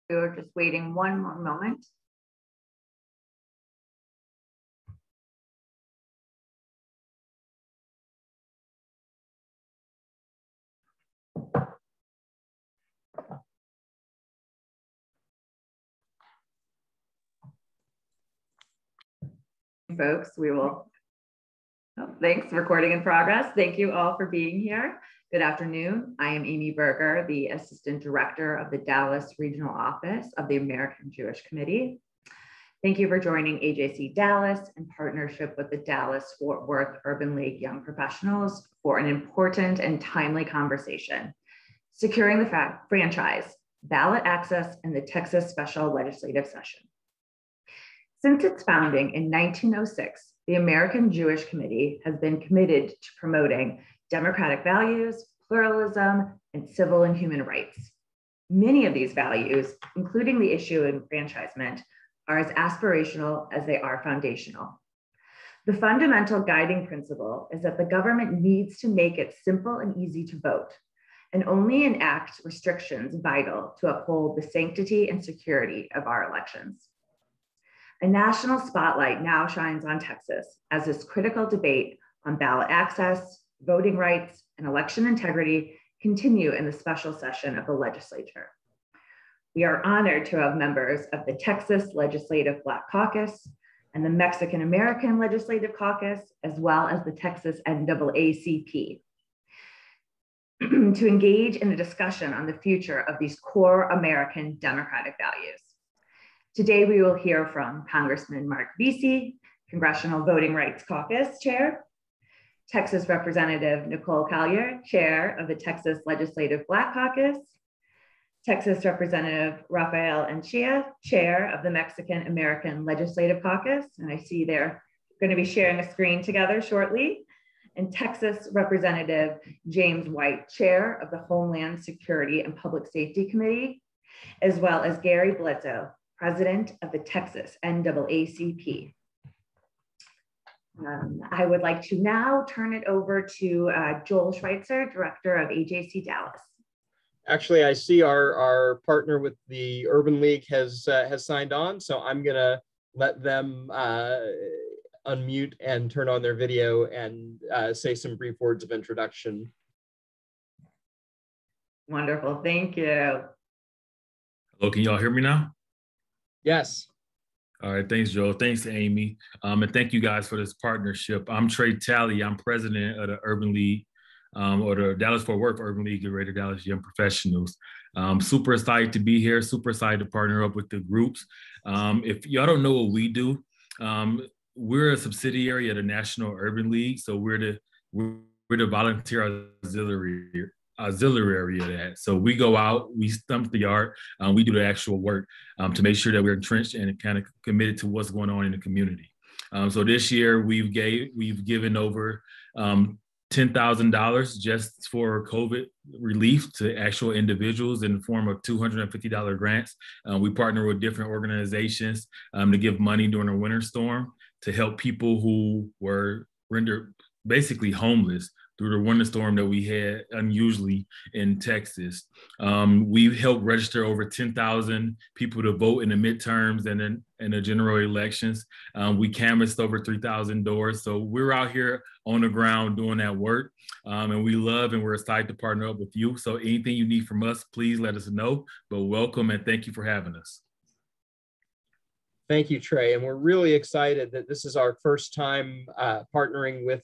We were just waiting one more moment. Folks, we will, thanks, recording in progress. Thank you all for being here. Good afternoon. I am Amy Berger, the Assistant Director of the Dallas Regional Office of the American Jewish Committee. Thank you for joining AJC Dallas in partnership with the Dallas-Fort Worth Urban League Young Professionals for an important and timely conversation, securing the franchise, ballot access, and the Texas Special Legislative Session. Since its founding in 1906, the American Jewish Committee has been committed to promoting democratic values, pluralism, and civil and human rights. Many of these values, including the issue of enfranchisement, are as aspirational as they are foundational. The fundamental guiding principle is that the government needs to make it simple and easy to vote, and only enact restrictions vital to uphold the sanctity and security of our elections. A national spotlight now shines on Texas as this critical debate on ballot access, voting rights, and election integrity continue in the special session of the legislature. We are honored to have members of the Texas Legislative Black Caucus and the Mexican American Legislative Caucus, as well as the Texas NAACP, to engage in a discussion on the future of these core American democratic values. Today, we will hear from Congressman Marc Veasey, Congressional Voting Rights Caucus Chair, Texas Representative Nicole Collier, Chair of the Texas Legislative Black Caucus, Texas Representative Rafael Anchia, Chair of the Mexican American Legislative Caucus, and I see they're going to be sharing a screen together shortly, and Texas Representative James White, Chair of the Homeland Security and Public Safety Committee, as well as Gary Bledsoe, President of the Texas NAACP. I would like to now turn it over to Joel Schwitzer, Director of AJC Dallas. Actually, I see our partner with the Urban League has signed on, so I'm gonna let them unmute and turn on their video and say some brief words of introduction. Wonderful, thank you. Hello, can y'all hear me now? Yes. All right, thanks, Joe. Thanks, Amy. And thank you guys for this partnership. I'm Trey Talley. I'm president of the Urban League, or the Dallas-Fort Worth Urban League of Greater Dallas Young Professionals. Super excited to be here, super excited to partner up with the groups. If y'all don't know what we do, we're a subsidiary of the National Urban League. So we're the volunteer auxiliary of that. So we go out, we stump the yard, we do the actual work to make sure that we're entrenched and kind of committed to what's going on in the community. So this year we've given over $10,000 just for COVID relief to actual individuals in the form of $250 grants. We partner with different organizations to give money during a winter storm to help people who were rendered basically homeless through the winter storm that we had unusually in Texas. We've helped register over 10,000 people to vote in the midterms and in the general elections. We canvassed over 3,000 doors. So we're out here on the ground doing that work. And we love and we're excited to partner up with you. So anything you need from us, please let us know. But welcome and thank you for having us. Thank you, Trey. And we're really excited that this is our first time partnering with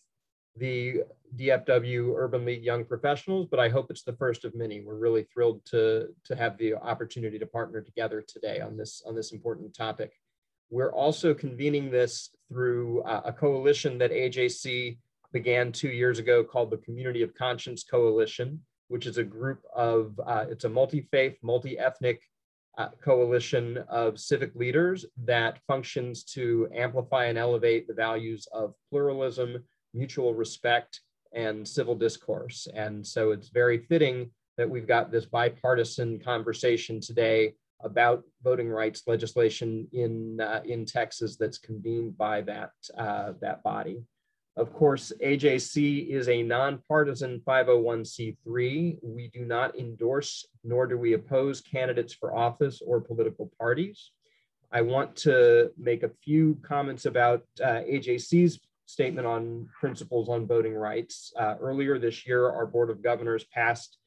the DFW Urban League Young Professionals, but I hope it's the first of many. We're really thrilled to have the opportunity to partner together today on this important topic. We're also convening this through a coalition that AJC began 2 years ago called the Community of Conscience Coalition, which is a group of, it's a multi-faith, multi-ethnic coalition of civic leaders that functions to amplify and elevate the values of pluralism, mutual respect, and civil discourse. And so it's very fitting that we've got this bipartisan conversation today about voting rights legislation in Texas that's convened by that body. Of course, AJC is a nonpartisan 501c3. We do not endorse nor do we oppose candidates for office or political parties. I want to make a few comments about AJC's statement on principles on voting rights. Earlier this year, our Board of Governors passed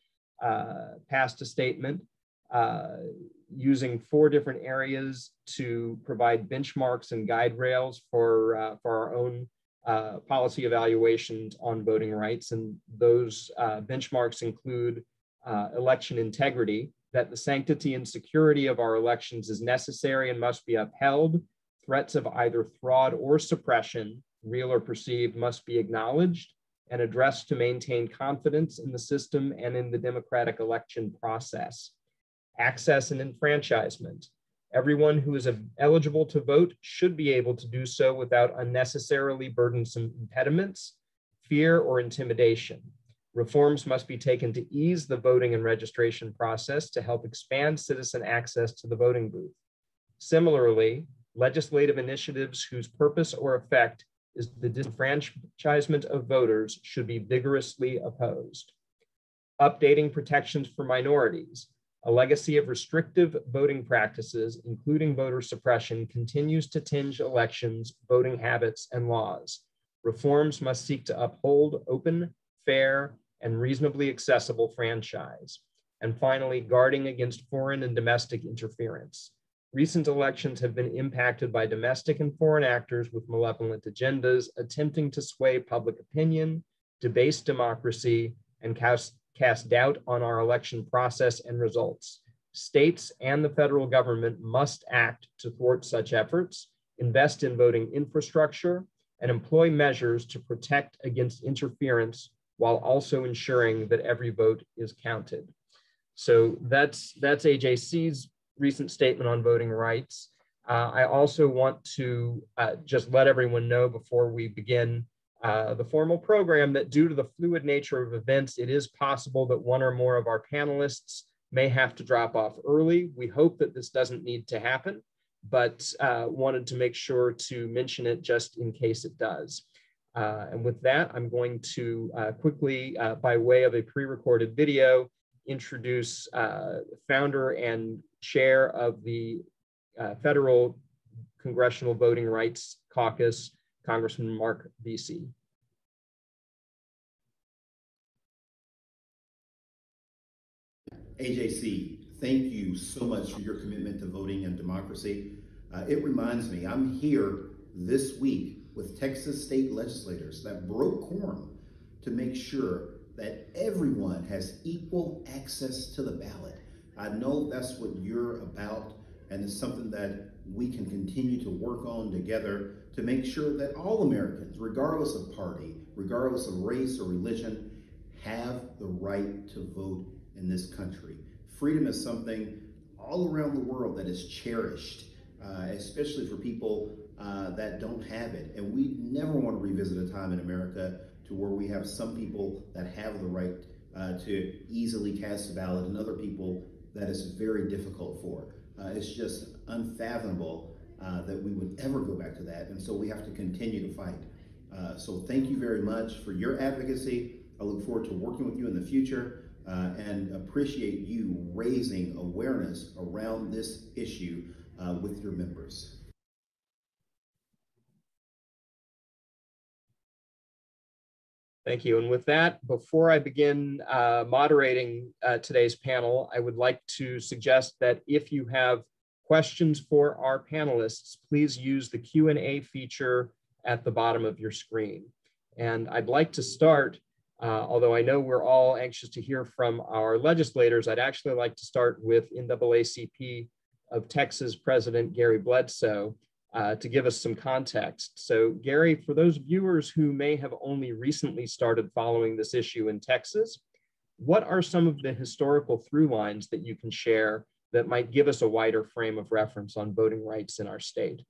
a statement using 4 different areas to provide benchmarks and guide rails for our own policy evaluations on voting rights. And those benchmarks include election integrity, that the sanctity and security of our elections is necessary and must be upheld. Threats of either fraud or suppression, real or perceived, must be acknowledged and addressed to maintain confidence in the system and in the democratic election process. Access and enfranchisement. Everyone who is eligible to vote should be able to do so without unnecessarily burdensome impediments, fear, or intimidation. Reforms must be taken to ease the voting and registration process to help expand citizen access to the voting booth. Similarly, legislative initiatives whose purpose or effect is the disenfranchisement of voters should be vigorously opposed. Updating protections for minorities. A legacy of restrictive voting practices, including voter suppression, continues to tinge elections, voting habits, and laws. Reforms must seek to uphold open, fair, and reasonably accessible franchise. And finally, guarding against foreign and domestic interference. Recent elections have been impacted by domestic and foreign actors with malevolent agendas attempting to sway public opinion, debase democracy, and cast doubt on our election process and results. States and the federal government must act to thwart such efforts, invest in voting infrastructure, and employ measures to protect against interference while also ensuring that every vote is counted. So that's AJC's recent statement on voting rights. I also want to just let everyone know before we begin the formal program that due to the fluid nature of events, it is possible that one or more of our panelists may have to drop off early. We hope that this doesn't need to happen, but wanted to make sure to mention it just in case it does. And with that, I'm going to quickly, by way of a pre-recorded video, introduce founder and chair of the Federal Congressional Voting Rights Caucus, Congressman Marc Veasey. AJC, thank you so much for your commitment to voting and democracy. It reminds me, I'm here this week with Texas state legislators that broke quorum to make sure that everyone has equal access to the ballot. I know that's what you're about, and it's something that we can continue to work on together to make sure that all Americans, regardless of party, regardless of race or religion, have the right to vote in this country. Freedom is something all around the world that is cherished, especially for people that don't have it. And we never want to revisit a time in America to where we have some people that have the right to easily cast a ballot and other people that is very difficult for. It's just unfathomable that we would ever go back to that. And so we have to continue to fight. So thank you very much for your advocacy. I look forward to working with you in the future and appreciate you raising awareness around this issue with your members. Thank you. And with that, before I begin moderating today's panel, I would like to suggest that if you have questions for our panelists, please use the Q&A feature at the bottom of your screen. And I'd like to start, although I know we're all anxious to hear from our legislators, I'd actually like to start with NAACP of Texas President Gary Bledsoe to give us some context. So Gary, for those viewers who may have only recently started following this issue in Texas, what are some of the historical through lines that you can share that might give us a wider frame of reference on voting rights in our state?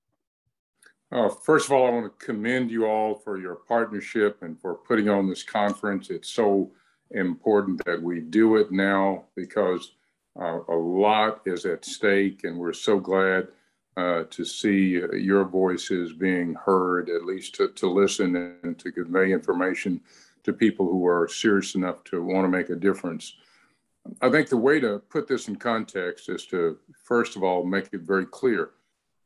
First of all, I want to commend you all for your partnership and for putting on this conference. It's so important that we do it now because a lot is at stake, and we're so glad to see your voices being heard, at least to listen and to convey information to people who are serious enough to want to make a difference. I think the way to put this in context is to, first of all, make it very clear.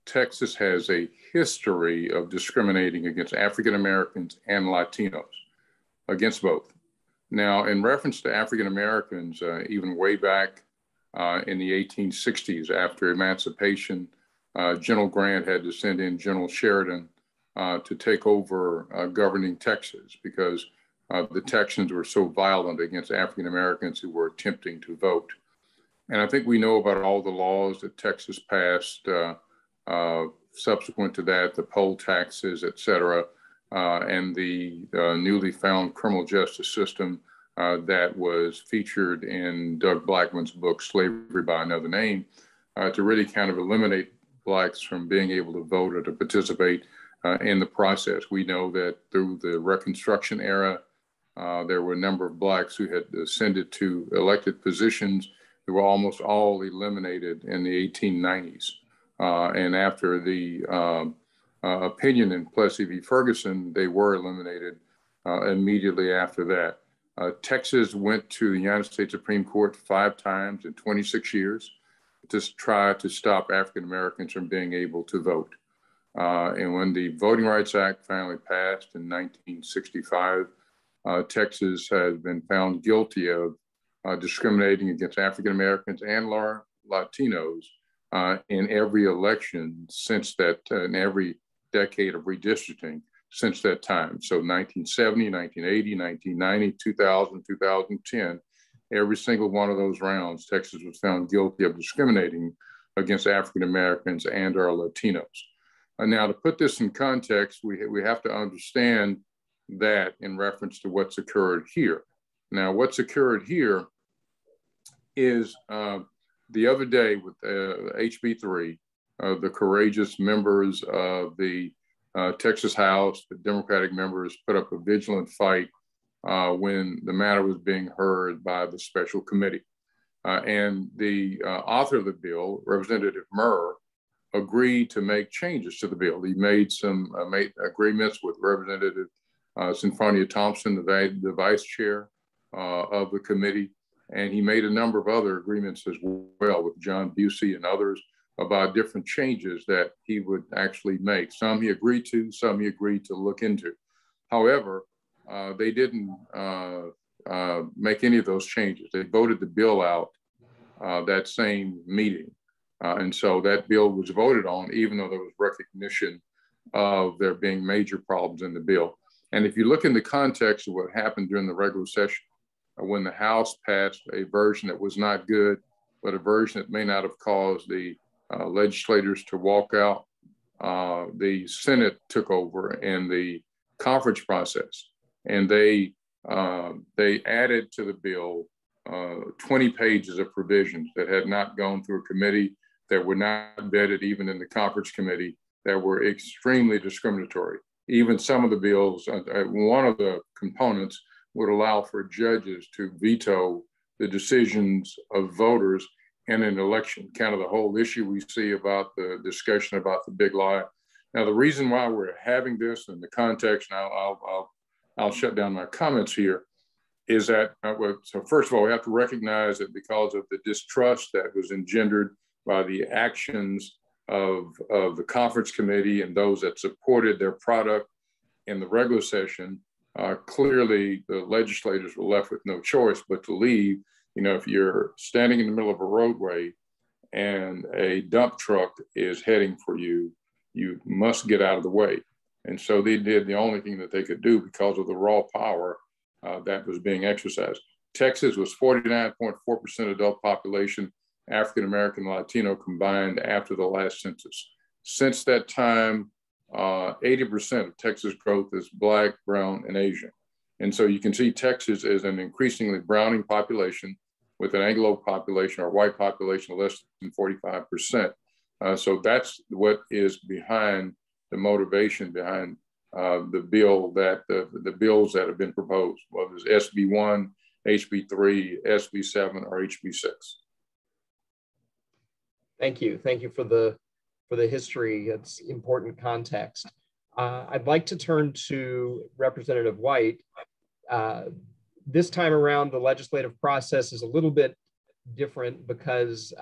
Texas has a history of discriminating against African Americans and Latinos, against both. Now, in reference to African Americans, even way back in the 1860s, after emancipation, General Grant had to send in General Sheridan to take over governing Texas because the Texans were so violent against African Americans who were attempting to vote. And I think we know about all the laws that Texas passed subsequent to that, the poll taxes, et cetera, and the newly found criminal justice system that was featured in Doug Blackman's book, Slavery by Another Name, to really kind of eliminate Blacks from being able to vote or to participate in the process. We know that through the Reconstruction era, there were a number of Blacks who had ascended to elected positions that were almost all eliminated in the 1890s. And after the opinion in Plessy v. Ferguson, they were eliminated immediately after that. Texas went to the United States Supreme Court 5 times in 26 years to try to stop African Americans from being able to vote. And when the Voting Rights Act finally passed in 1965, Texas has been found guilty of discriminating against African Americans and Latinos in every election since that, in every decade of redistricting since that time. So 1970, 1980, 1990, 2000, 2010, every single one of those rounds, Texas was found guilty of discriminating against African Americans and our Latinos. And now to put this in context, we have to understand that in reference to what's occurred here. Now, what's occurred here is the other day with HB3, the courageous members of the Texas House, the Democratic members, put up a vigilant fight when the matter was being heard by the special committee. And the author of the bill, Representative Murr, agreed to make changes to the bill. He made some agreements with Representative Sinfonia Thompson, the vice chair of the committee, and he made a number of other agreements as well with John Busey and others about different changes that he would actually make. Some he agreed to, some he agreed to look into. However, they didn't make any of those changes. They voted the bill out that same meeting. And so that bill was voted on, even though there was recognition of there being major problems in the bill. And if you look in the context of what happened during the regular session, when the House passed a version that was not good, but a version that may not have caused the legislators to walk out, the Senate took over in the conference process, and they added to the bill 20 pages of provisions that had not gone through a committee, that were not vetted even in the conference committee, that were extremely discriminatory. Even some of the bills, one of the components would allow for judges to veto the decisions of voters in an election, kind of the whole issue we see about the discussion about the big lie. Now, the reason why we're having this in the context, and I'll shut down my comments here, is that, so first of all, we have to recognize that because of the distrust that was engendered by the actions of the conference committee and those that supported their product in the regular session, clearly the legislators were left with no choice but to leave. You know, if you're standing in the middle of a roadway and a dump truck is heading for you, you must get out of the way. And so they did the only thing that they could do because of the raw power that was being exercised. Texas was 49.4% adult population, African-American, Latino combined after the last census. Since that time, 80% of Texas growth is Black, Brown, and Asian. And so you can see Texas is an increasingly browning population with an Anglo population or white population of less than 45%. So that's what is behind the motivation behind the bill that the bills that have been proposed, whether it's SB1, HB3, SB7, or HB6. Thank you. Thank you for the the history. It's important context. I'd like to turn to Representative White. This time around, the legislative process is a little bit different because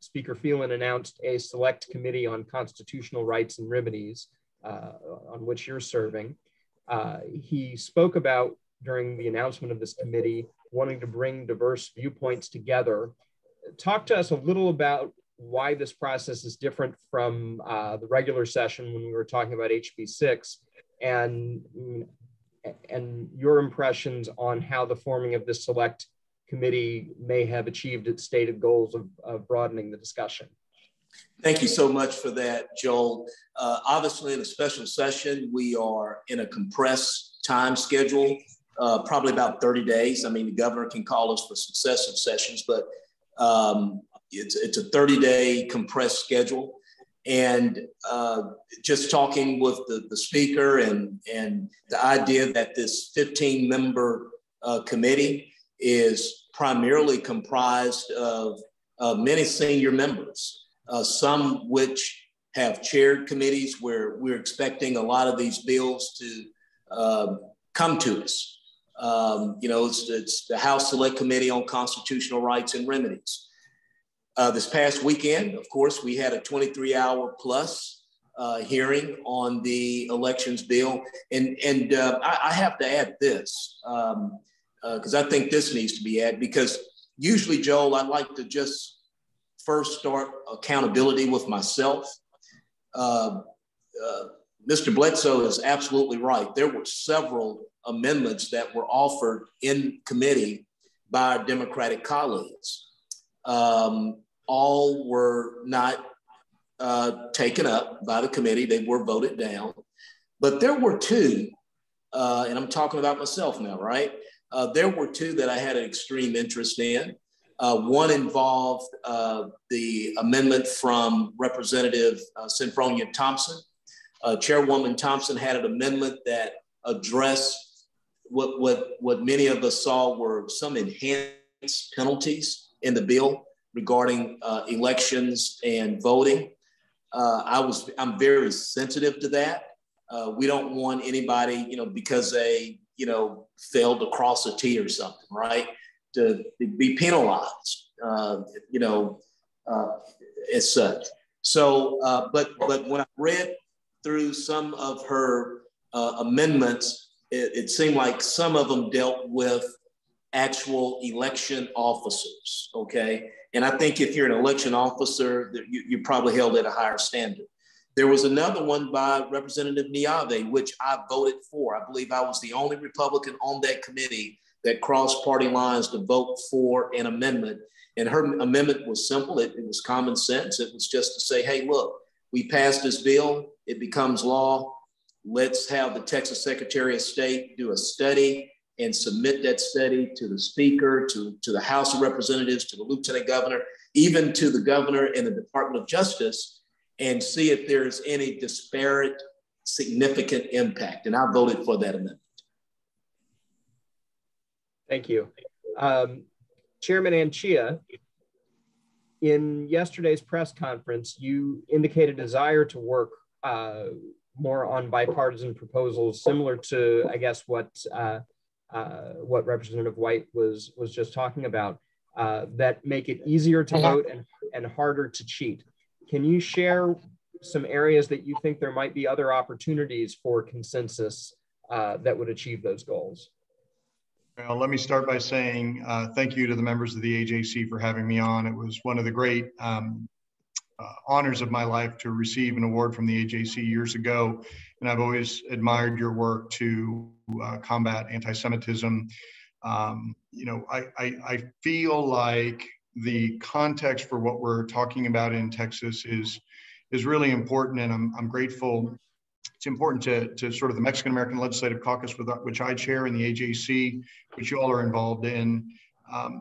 Speaker Phelan announced a select committee on constitutional rights and remedies on which you're serving. He spoke about, during the announcement of this committee, wanting to bring diverse viewpoints together. Talk to us a little about why this process is different from the regular session when we were talking about HB 6 and your impressions on how the forming of this select committee may have achieved its stated goals of broadening the discussion. Thank you so much for that, Joel. Obviously, in a special session, we are in a compressed time schedule, probably about 30 days. I mean, the governor can call us for successive sessions, but it's a 30-day compressed schedule. And just talking with the speaker and the idea that this 15-member committee is primarily comprised of many senior members, some which have chaired committees where we're expecting a lot of these bills to come to us. You know, it's the House Select Committee on Constitutional Rights and Remedies. This past weekend, of course, we had a 23-hour plus hearing on the elections bill. And I have to add this, because I think this needs to be added, because usually, Joel, I like to just first start accountability with myself. Mr. Bledsoe is absolutely right. There were several amendments that were offered in committee by our Democratic colleagues. All were not taken up by the committee. They were voted down. But there were two, and I'm talking about myself now, right? There were two that I had an extreme interest in. One involved the amendment from Representative Sinfronia Thompson. Chairwoman Thompson had an amendment that addressed what many of us saw were some enhanced penalties in the bill regarding elections and voting. I'm very sensitive to that. We don't want anybody, you know, because they, you know, failed to cross a T or something, right, to be penalized, you know, as such. So, but when I read through some of her amendments, it seemed like some of them dealt with actual election officers, okay? And I think if you're an election officer, you're probably held at a higher standard. There was another one by Representative Niave, which I voted for. I believe I was the only Republican on that committee that crossed party lines to vote for an amendment. And her amendment was simple. It was common sense. It was just to say, hey, look, we passed this bill. It becomes law. Let's have the Texas Secretary of State do a study and submit that study to the Speaker, to the House of Representatives, to the Lieutenant Governor, even to the Governor and the Department of Justice, and see if there's any disparate, significant impact. And I voted for that amendment. Thank you. Chairman Anchia, in yesterday's press conference, you indicated a desire to work more on bipartisan proposals, similar to, I guess, what Representative White was just talking about, that make it easier to vote and harder to cheat. Can you share some areas that you think there might be other opportunities for consensus that would achieve those goals? Well, let me start by saying thank you to the members of the AJC for having me on. It was one of the great honors of my life to receive an award from the AJC years ago. And I've always admired your work to combat anti-Semitism. You know, I feel like the context for what we're talking about in Texas is really important, and I'm grateful. It's important to sort of the Mexican American Legislative Caucus, which I chair, in the AJC, which you all are involved in,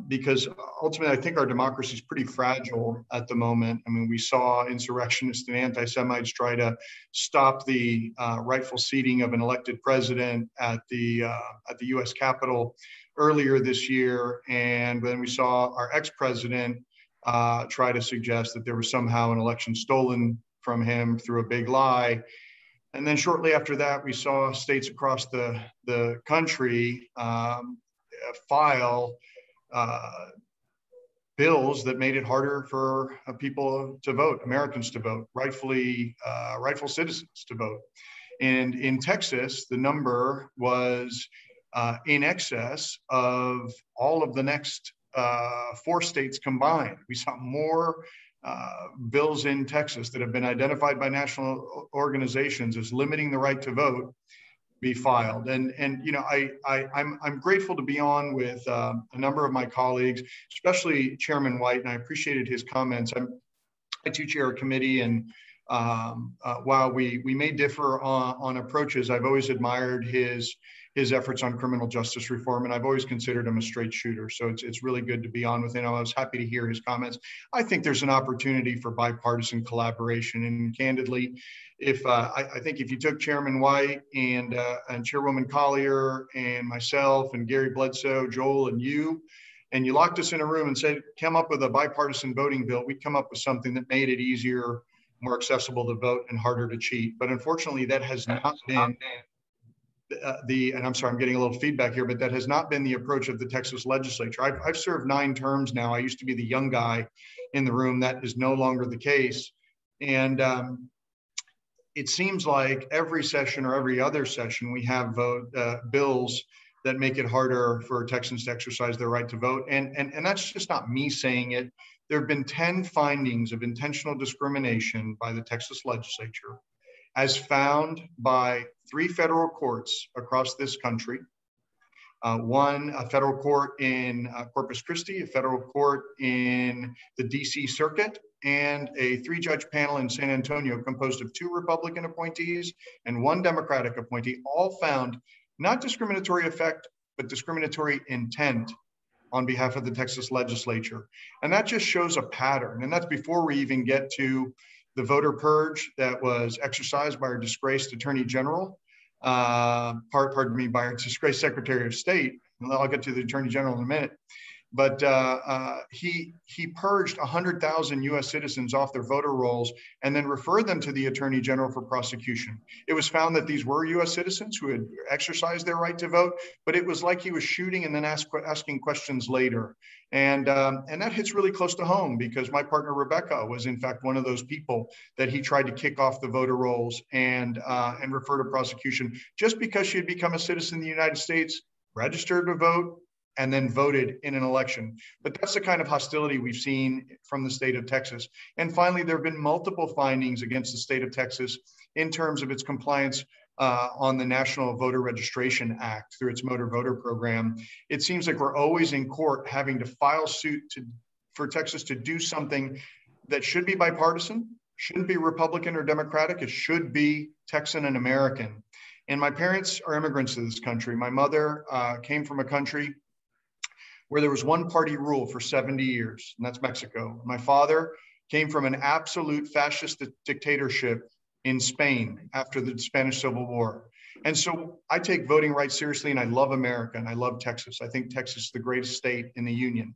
because ultimately I think our democracy is pretty fragile at the moment. I mean, we saw insurrectionists and anti-Semites try to stop the rightful seating of an elected president at the U.S. Capitol earlier this year, and then we saw our ex-president try to suggest that there was somehow an election stolen from him through a big lie. And then shortly after that, we saw states across the country file bills that made it harder for people to vote, Americans to vote, rightful citizens to vote. And in Texas, the number was in excess of all of the next 4 states combined. We saw more bills in Texas that have been identified by national organizations as limiting the right to vote be filed. And you know, I'm grateful to be on with a number of my colleagues, especially Chairman White, and I appreciated his comments. I do chair a committee, and while we may differ on approaches, I've always admired his efforts on criminal justice reform, and I've always considered him a straight shooter. So it's really good to be on with him. I was happy to hear his comments. I think there's an opportunity for bipartisan collaboration, and candidly, if I think if you took Chairman White and Chairwoman Collier and myself and Gary Bledsoe, Joel, and you locked us in a room and said, come up with a bipartisan voting bill, we'd come up with something that made it easier, more accessible to vote, and harder to cheat. But unfortunately, that has not been and I'm sorry, I'm getting a little feedback here, but that has not been the approach of the Texas legislature. I've served 9 terms now. I used to be the young guy in the room. That is no longer the case. And it seems like every session or every other session, we have bills that make it harder for Texans to exercise their right to vote. And that's just not me saying it. There have been 10 findings of intentional discrimination by the Texas legislature, as found by 3 federal courts across this country. One, a federal court in Corpus Christi, a federal court in the DC Circuit, and a 3-judge panel in San Antonio composed of 2 Republican appointees and 1 Democratic appointee, all found not discriminatory effect, but discriminatory intent on behalf of the Texas legislature. And that just shows a pattern. And that's before we even get to the voter purge that was exercised by our disgraced Attorney General, by our disgraced Secretary of State. And I'll get to the Attorney General in a minute. But he purged 100,000 U.S. citizens off their voter rolls and then referred them to the Attorney General for prosecution. It was found that these were U.S. citizens who had exercised their right to vote, but it was like he was shooting and then asking questions later. And that hits really close to home, because my partner Rebecca was in fact one of those people that he tried to kick off the voter rolls and refer to prosecution just because she had become a citizen of the United States, registered to vote, and then voted in an election. But that's the kind of hostility we've seen from the state of Texas. And finally, there have been multiple findings against the state of Texas in terms of its compliance on the National Voter Registration Act through its motor voter program. It seems like we're always in court having to file suit for Texas to do something that should be bipartisan, shouldn't be Republican or Democratic, it should be Texan and American. And my parents are immigrants to this country. My mother came from a country where there was one-party rule for 70 years, and that's Mexico. My father came from an absolute fascist dictatorship in Spain after the Spanish Civil War. And so I take voting rights seriously, and I love America, and I love Texas. I think Texas is the greatest state in the union.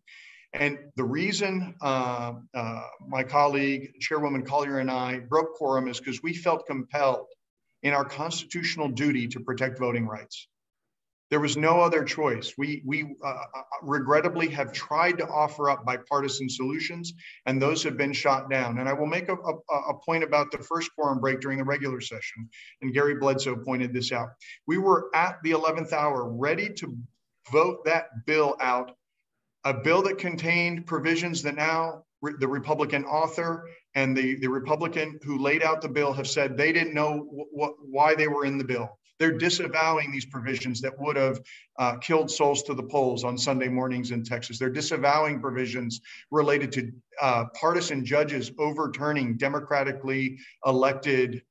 And the reason my colleague, Chairwoman Collier, and I broke quorum is because we felt compelled in our constitutional duty to protect voting rights. There was no other choice. We regrettably have tried to offer up bipartisan solutions, and those have been shot down. And I will make a point about the first quorum break during the regular session, and Gary Bledsoe pointed this out. We were at the 11th hour ready to vote that bill out, a bill that contained provisions that now the Republican author and the Republican who laid out the bill have said they didn't know why they were in the bill. They're disavowing these provisions that would have killed souls to the polls on Sunday mornings in Texas. They're disavowing provisions related to partisan judges overturning democratically elected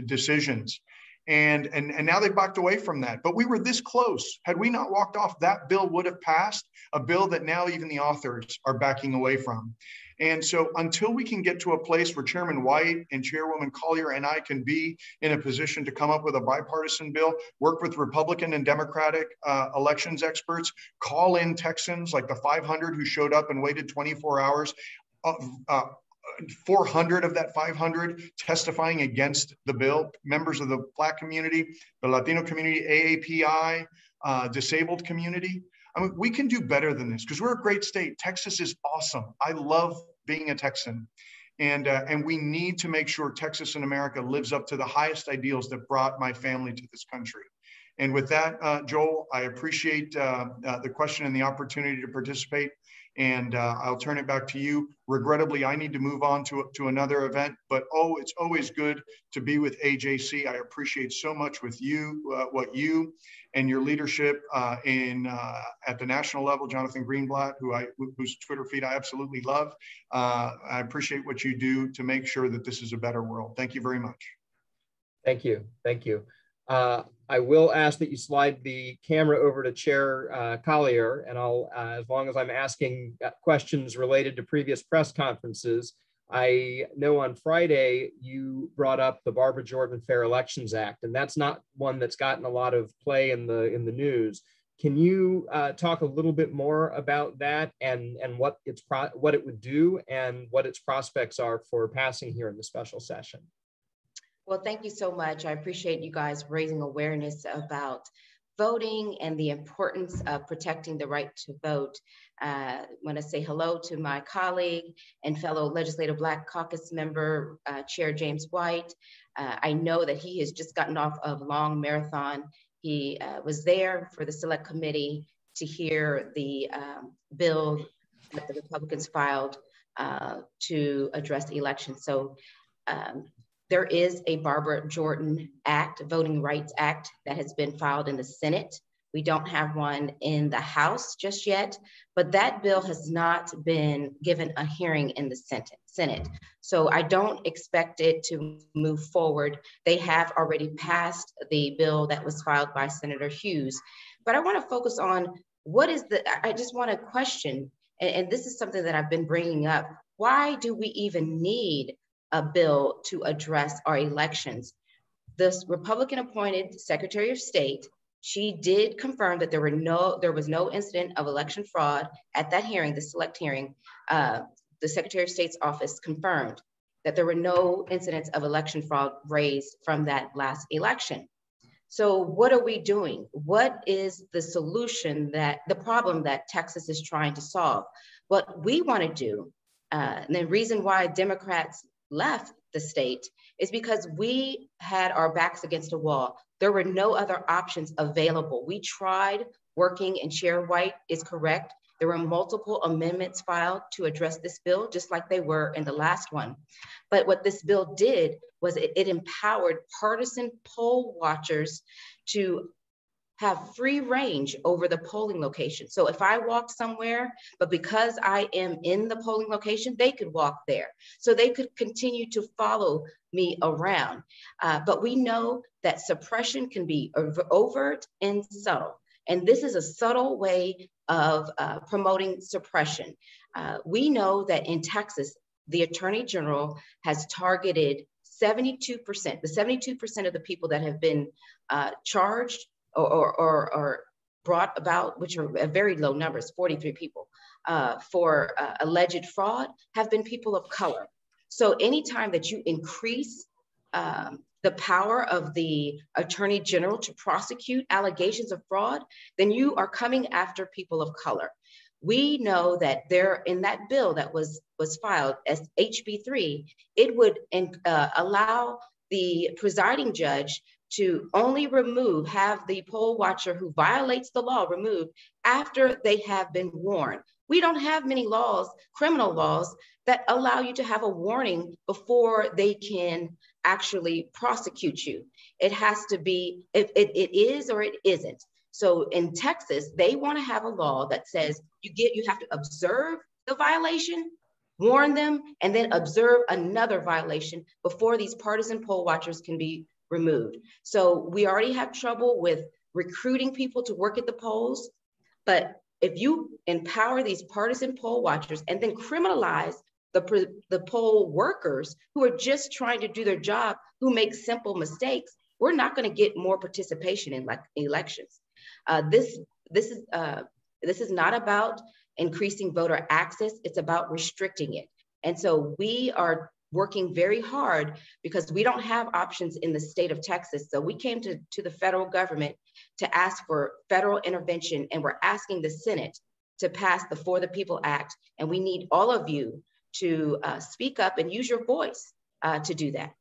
decisions. And now they've backed away from that. But we were this close. Had we not walked off, that bill would have passed, a bill that now even the authors are backing away from. And so until we can get to a place where Chairman White and Chairwoman Collier and I can be in a position to come up with a bipartisan bill, work with Republican and Democratic elections experts, call in Texans like the 500 who showed up and waited 24 hours, 400 of that 500 testifying against the bill, members of the Black community, the Latino community, AAPI, disabled community. I mean, we can do better than this because we're a great state. Texas is awesome. I love being a Texan. And we need to make sure Texas and America lives up to the highest ideals that brought my family to this country. And with that, Joel, I appreciate the question and the opportunity to participate. And I'll turn it back to you. Regrettably, I need to move on to another event, but it's always good to be with AJC. I appreciate so much with you, what you and your leadership at the national level, Jonathan Greenblatt, whose Twitter feed I absolutely love. I appreciate what you do to make sure that this is a better world. Thank you very much. Thank you. Thank you. I will ask that you slide the camera over to Chair Collier, and I'll, as long as I'm asking questions related to previous press conferences, I know on Friday you brought up the Barbara Jordan Fair Elections Act, and that's not one that's gotten a lot of play in the news. Can you talk a little bit more about that and what it would do and what its prospects are for passing here in the special session? Well, thank you so much. I appreciate you guys raising awareness about voting and the importance of protecting the right to vote. I want to say hello to my colleague and fellow Legislative Black Caucus member, Chair James White. I know that he has just gotten off of a long marathon. He was there for the Select Committee to hear the bill that the Republicans filed to address the election. So there is a Barbara Jordan Act, Voting Rights Act, that has been filed in the Senate. We don't have one in the House just yet, but that bill has not been given a hearing in the Senate. So I don't expect it to move forward. They have already passed the bill that was filed by Senator Hughes. But I want to focus on I just want to question, and this is something that I've been bringing up, why do we even need a bill to address our elections? This Republican appointed Secretary of State, she did confirm that there was no incident of election fraud at that hearing, the select hearing. The Secretary of State's office confirmed that there were no incidents of election fraud raised from that last election. So what are we doing? What is the solution the problem that Texas is trying to solve? What we want to do, and the reason why Democrats left the state is because we had our backs against a wall. There were no other options available. We tried working, and Chair White is correct. There were multiple amendments filed to address this bill, just like they were in the last one. But what this bill did was it empowered partisan poll watchers to have free range over the polling location. So if I walk somewhere, but because I am in the polling location, they could walk there. So they could continue to follow me around. But we know that suppression can be overt and subtle. And this is a subtle way of promoting suppression. We know that in Texas, the Attorney General has targeted 72%, the 72% of the people that have been charged or brought about, which are very low numbers, 43 people, for alleged fraud, have been people of color. So anytime that you increase the power of the Attorney General to prosecute allegations of fraud, then you are coming after people of color. We know that in that bill that was filed as HB3, it would allow the presiding judge to only have the poll watcher who violates the law removed after they have been warned. We don't have many laws, criminal laws, that allow you to have a warning before they can actually prosecute you. It has to be, it is or it isn't. So in Texas, they want to have a law that says you have to observe the violation, warn them, and then observe another violation before these partisan poll watchers can be removed. So we already have trouble with recruiting people to work at the polls, but if you empower these partisan poll watchers and then criminalize the poll workers who are just trying to do their job, who make simple mistakes, we're not going to get more participation in elections. This is not about increasing voter access. It's about restricting it. And so we are working very hard because we don't have options in the state of Texas. So we came to the federal government to ask for federal intervention, and we're asking the Senate to pass the For the People Act. And we need all of you to speak up and use your voice to do that.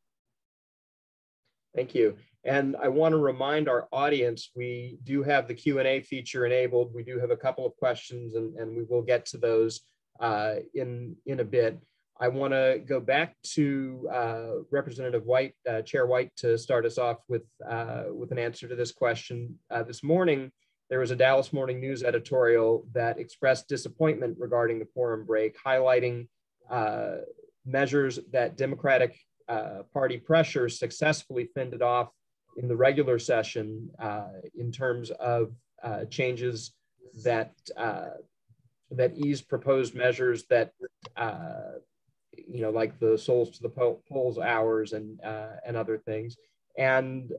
Thank you. And I want to remind our audience, we do have the Q&A feature enabled. We do have a couple of questions, and we will get to those in a bit. I want to go back to Representative White, Chair White, to start us off with an answer to this question. This morning, there was a Dallas Morning News editorial that expressed disappointment regarding the quorum break, highlighting measures that Democratic Party pressure successfully fended off in the regular session in terms of changes that ease proposed measures that like the souls to the polls hours and other things. And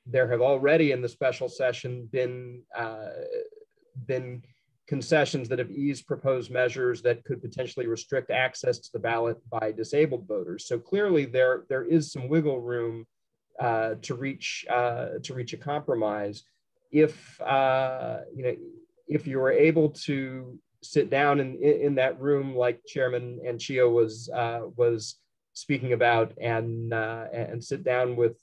there have already in the special session been concessions that have eased proposed measures that could potentially restrict access to the ballot by disabled voters. So clearly there is some wiggle room to reach a compromise. If you were able to sit down in that room like Chairman Anchia was speaking about, and sit down with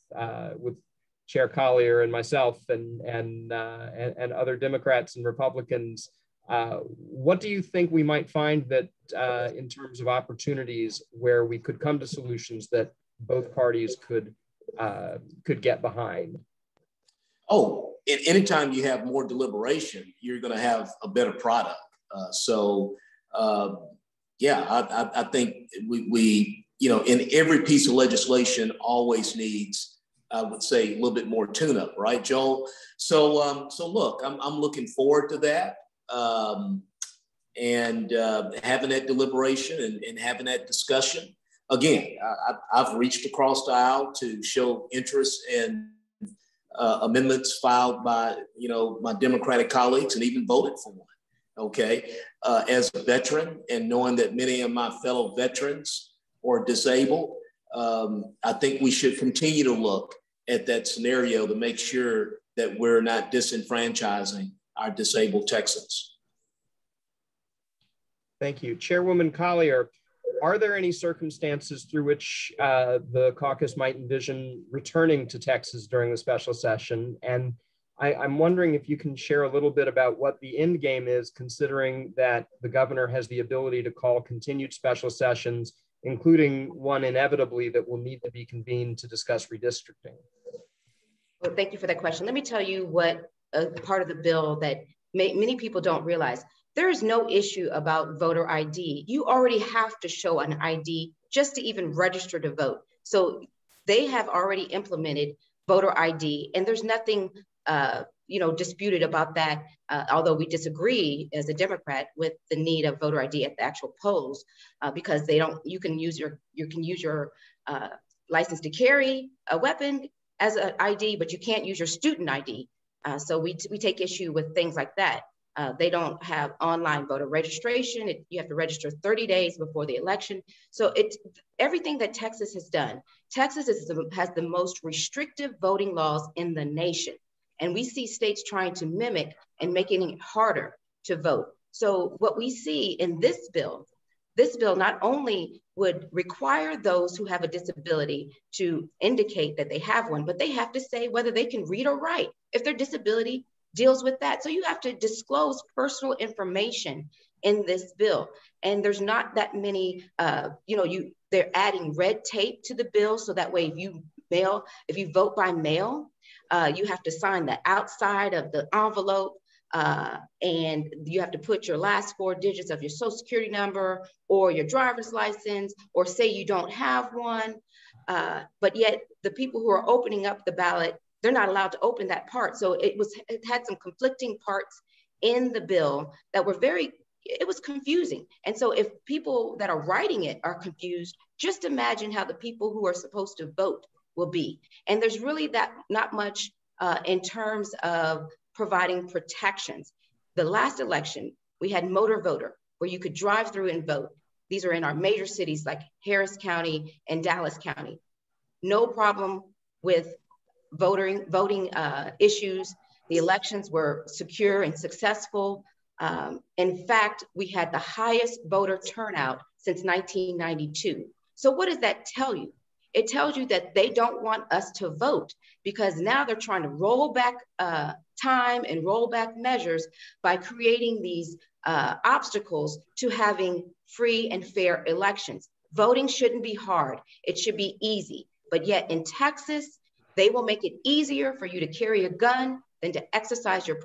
Chair Collier and myself and other Democrats and Republicans, what do you think we might find that in terms of opportunities where we could come to solutions that both parties could get behind? Oh, anytime you have more deliberation, you're going to have a better product. I think we in every piece of legislation always needs, I would say, a little bit more tune-up, right, Joel? So look, I'm looking forward to that, and having that deliberation and having that discussion. Again, I've reached across the aisle to show interest in amendments filed by my Democratic colleagues, and even voted for one. Okay, as a veteran, and knowing that many of my fellow veterans are disabled, I think we should continue to look at that scenario to make sure that we're not disenfranchising our disabled Texans. Thank you. Chairwoman Collier, are there any circumstances through which the caucus might envision returning to Texas during the special session? And I'm wondering if you can share a little bit about what the end game is, considering that the governor has the ability to call continued special sessions, including one inevitably that will need to be convened to discuss redistricting. Well, thank you for that question. Let me tell you what part of the bill that many people don't realize. There is no issue about voter ID. You already have to show an ID just to even register to vote. So they have already implemented voter ID, and there's nothing disputed about that, although we disagree as a Democrat with the need of voter ID at the actual polls, because you can use your license to carry a weapon as an ID, but you can't use your student ID. So we take issue with things like that. They don't have online voter registration. You have to register 30 days before the election. So everything that Texas has done. Texas has the most restrictive voting laws in the nation. And we see states trying to mimic and making it harder to vote. So what we see in this bill not only would require those who have a disability to indicate that they have one, but they have to say whether they can read or write if their disability deals with that. So you have to disclose personal information in this bill. And there's not that many, they're adding red tape to the bill. So that way, if you vote by mail, you have to sign the outside of the envelope, and you have to put your last 4 digits of your social security number or your driver's license, or say you don't have one. But yet the people who are opening up the ballot, they're not allowed to open that part. So it had some conflicting parts in the bill that were it was confusing. And so if people that are writing it are confused, just imagine how the people who are supposed to vote will be. And there's really not much in terms of providing protections. The last election, we had motor voter, where you could drive through and vote. These are in our major cities like Harris County and Dallas County. No problem with voting issues. The elections were secure and successful. In fact, we had the highest voter turnout since 1992. So what does that tell you? It tells you that they don't want us to vote because now they're trying to roll back time and roll back measures by creating these obstacles to having free and fair elections. Voting shouldn't be hard. It should be easy. But yet in Texas, they will make it easier for you to carry a gun than to exercise your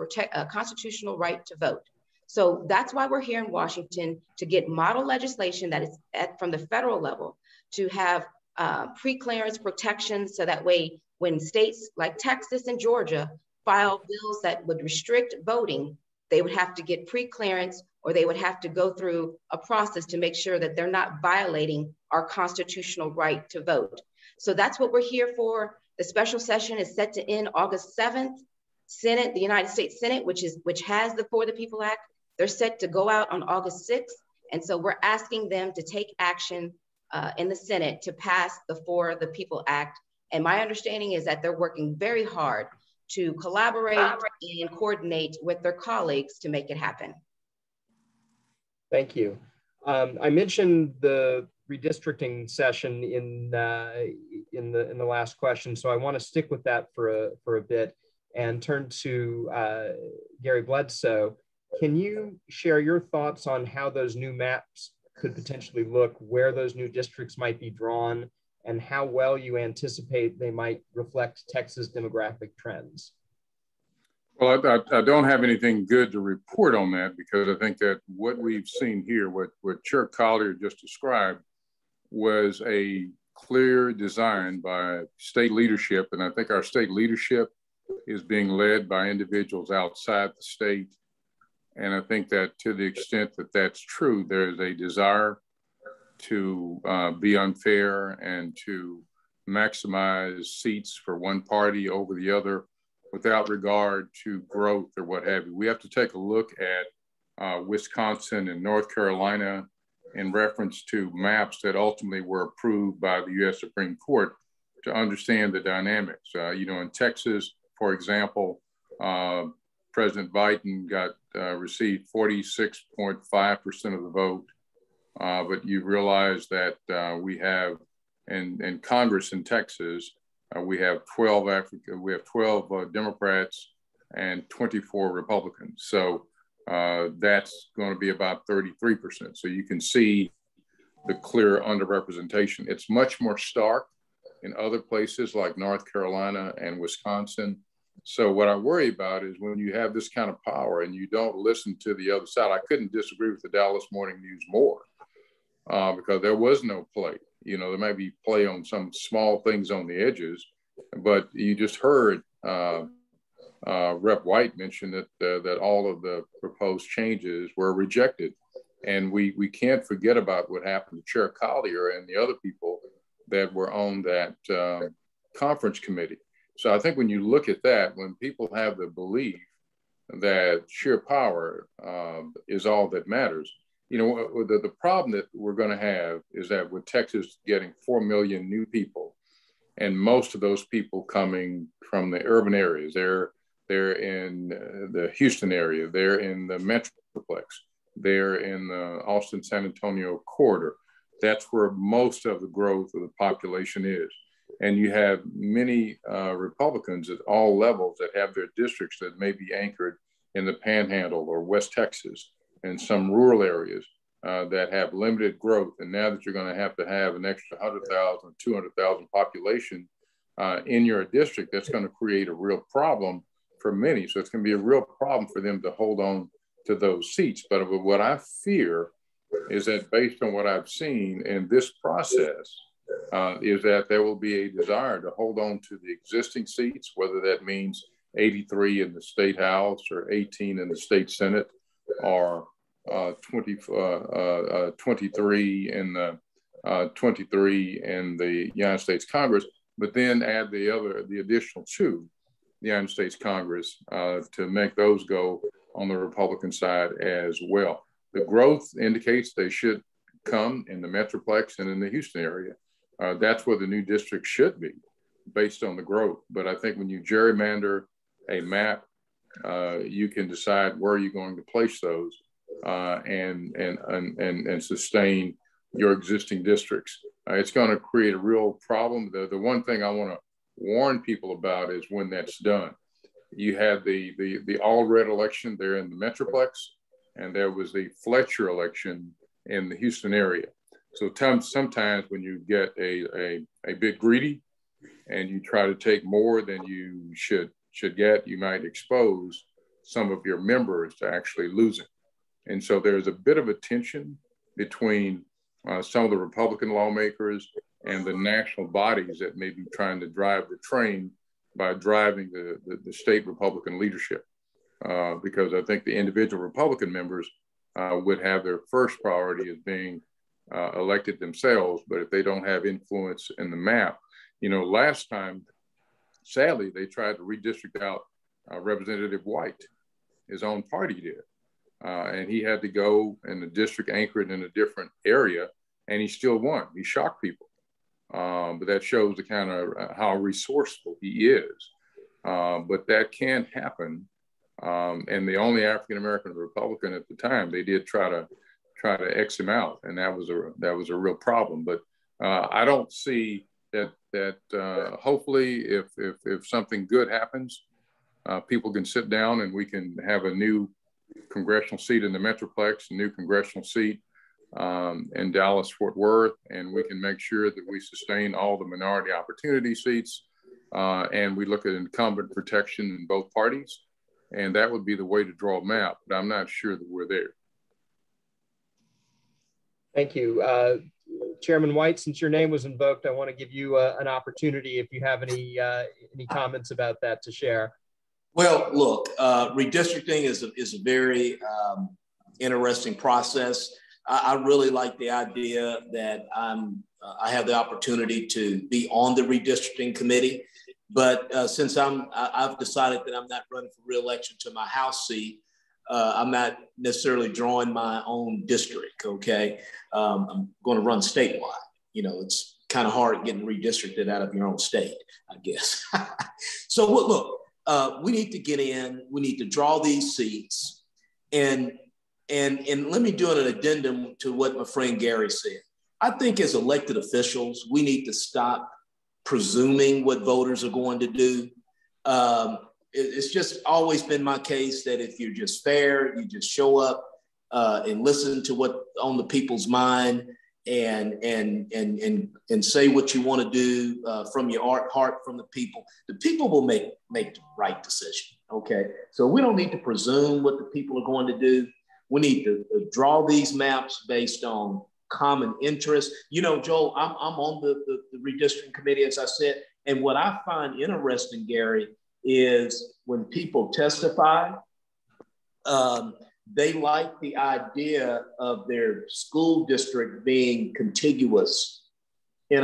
constitutional right to vote. So that's why we're here in Washington, to get model legislation that is from the federal level, to have pre-clearance protections, so that way when states like Texas and Georgia file bills that would restrict voting, they would have to get pre-clearance, or they would have to go through a process to make sure that they're not violating our constitutional right to vote. So that's what we're here for. The special session is set to end August 7th. Senate, the United States Senate, which has the For the People Act, they're set to go out on August 6th. And so we're asking them to take action in the Senate to pass the For the People Act. And my understanding is that they're working very hard to collaborate and coordinate with their colleagues to make it happen. Thank you. I mentioned the redistricting session in the last question, so I want to stick with that for a bit and turn to Gary Bledsoe. Can you share your thoughts on how those new maps could potentially look, where those new districts might be drawn, and how well you anticipate they might reflect Texas demographic trends? Well, I don't have anything good to report on that, because I think that what we've seen here, what Chair Collier just described, was a clear design by state leadership. And I think our state leadership is being led by individuals outside the state. And I think that to the extent that that's true, there is a desire to be unfair and to maximize seats for one party over the other without regard to growth or what have you. We have to take a look at Wisconsin and North Carolina in reference to maps that ultimately were approved by the U.S. Supreme Court to understand the dynamics. In Texas, for example, President Biden received 46.5% of the vote, but you realize that we have in Congress in Texas, we have 12 Democrats and 24 Republicans. So that's going to be about 33%. So you can see the clear underrepresentation. It's much more stark in other places like North Carolina and Wisconsin. So what I worry about is when you have this kind of power and you don't listen to the other side. I couldn't disagree with the Dallas Morning News more because there was no play. There may be play on some small things on the edges, but you just heard Rep. White mention that all of the proposed changes were rejected. And we can't forget about what happened to Chair Collier and the other people that were on that conference committee. So I think when you look at that, when people have the belief that sheer power is all that matters, the problem that we're going to have is that with Texas getting 4 million new people, and most of those people coming from the urban areas, they're in the Houston area, they're in the Metroplex, they're in the Austin-San Antonio corridor. That's where most of the growth of the population is. And you have many Republicans at all levels that have their districts that may be anchored in the Panhandle or West Texas and some rural areas that have limited growth. And now that you're going to have an extra 100,000, 200,000 population in your district, that's going to create a real problem for many. So it's going to be a real problem for them to hold on to those seats. But what I fear is that based on what I've seen in this process, is that there will be a desire to hold on to the existing seats, whether that means 83 in the state house or 18 in the state senate or 23 in the United States Congress, but then add the additional 2 the United States Congress to make those go on the Republican side as well. The growth indicates they should come in the Metroplex and in the Houston area. That's where the new district should be based on the growth. But I think when you gerrymander a map, you can decide where you're going to place those and sustain your existing districts. It's going to create a real problem. The one thing I want to warn people about is when that's done. You had the all-red election there in the Metroplex, and there was the Fletcher election in the Houston area. So sometimes when you get a bit greedy and you try to take more than you should get, you might expose some of your members to actually losing. And so there's a bit of a tension between some of the Republican lawmakers and the national bodies that may be trying to drive the train by driving the state Republican leadership. Because I think the individual Republican members would have their first priority as being elected themselves, but if they don't have influence in the map, last time, sadly, they tried to redistrict out Representative White, his own party did. And he had to go in the district anchored in a different area, and he still won. He shocked people. But that shows the kind of how resourceful he is. But that can happen. And the only African-American Republican at the time, they did try to X him out, and that was a real problem. But I don't see that hopefully if something good happens, people can sit down and we can have a new congressional seat in the Metroplex, a new congressional seat in Dallas, Fort Worth, and we can make sure that we sustain all the minority opportunity seats, and we look at incumbent protection in both parties, and that would be the way to draw a map, but I'm not sure that we're there. Thank you. Chairman White, since your name was invoked, I want to give you an opportunity if you have any comments about that to share. Well, look, redistricting is a very interesting process. I really like the idea that I have the opportunity to be on the redistricting committee, but since I've decided that I'm not running for re-election to my House seat, I'm not necessarily drawing my own district, okay? I'm going to run statewide. It's kind of hard getting redistricted out of your own state, I guess. So look, we need to get in, we need to draw these seats, and let me do an addendum to what my friend Gary said. I think as elected officials, we need to stop presuming what voters are going to do. It's just always been my case that if you're just fair, you just show up and listen to what on the people's mind and say what you want to do from your heart from the people will make the right decision. Okay, so we don't need to presume what the people are going to do. We need to draw these maps based on common interest. Joel, I'm on the redistricting committee, as I said, and what I find interesting, Gary, is when people testify, they like the idea of their school district being contiguous in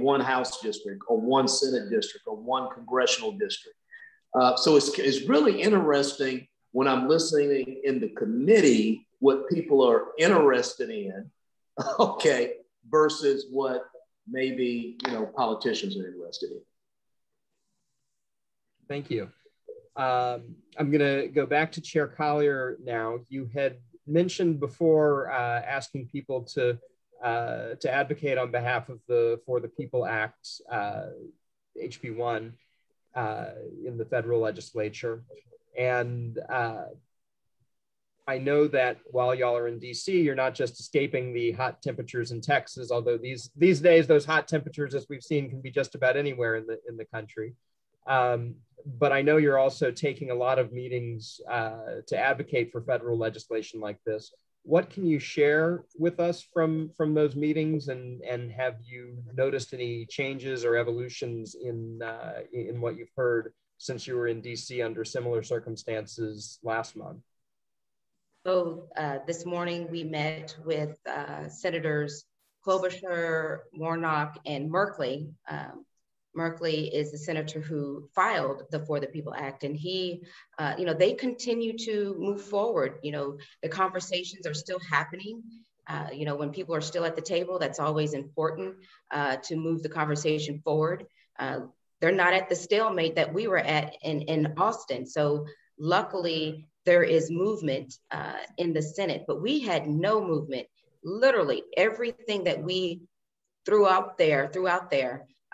one House district or one Senate district or one congressional district. So it's really interesting when I'm listening in the committee what people are interested in, okay, versus what maybe politicians are interested in. Thank you. I'm going to go back to Chair Collier now. You had mentioned before asking people to advocate on behalf of the For the People Act, HB 1, in the federal legislature. And I know that while y'all are in DC, you're not just escaping the hot temperatures in Texas, although these days, those hot temperatures, as we've seen, can be just about anywhere in the country. But I know you're also taking a lot of meetings to advocate for federal legislation like this. What can you share with us from those meetings, and have you noticed any changes or evolutions in what you've heard since you were in DC under similar circumstances last month? So this morning we met with Senators Klobuchar, Warnock, and Merkley. Merkley is the senator who filed the For the People Act, and he, they continue to move forward. The conversations are still happening. You know, when people are still at the table, that's always important to move the conversation forward. They're not at the stalemate that we were at in Austin. So luckily, there is movement in the Senate, but we had no movement. Literally, everything that we threw out there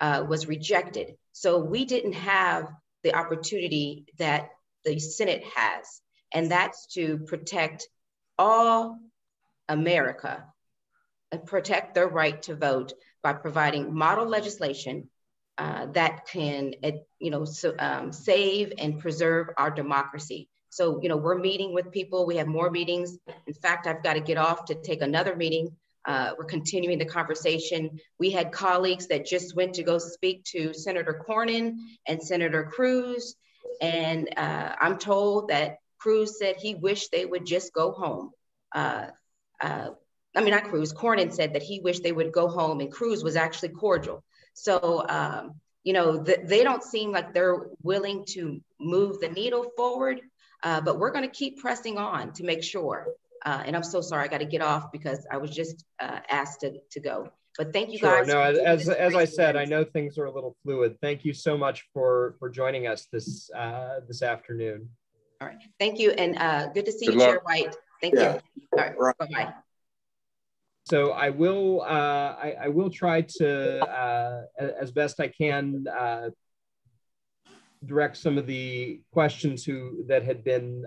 was rejected. So we didn't have the opportunity that the Senate has, and that's to protect all America and protect their right to vote by providing model legislation that can, save and preserve our democracy. So, you know, we're meeting with people. We have more meetings. In fact, I've got to get off to take another meeting. We're continuing the conversation. We had colleagues that just went to go speak to Senator Cornyn and Senator Cruz. And I'm told that Cruz said he wished they would just go home. Not Cruz, Cornyn said that he wished they would go home, and Cruz was actually cordial. So, they don't seem like they're willing to move the needle forward, but we're going to keep pressing on to make sure. And I'm so sorry, I got to get off because I was just asked to go. But thank you guys. No, as I said, I know things are a little fluid. Thank you so much for joining us this afternoon. All right, thank you, and good to see you, Chair White. Thank you. All right, bye-bye. So I will try to, as best I can, direct some of the questions that have been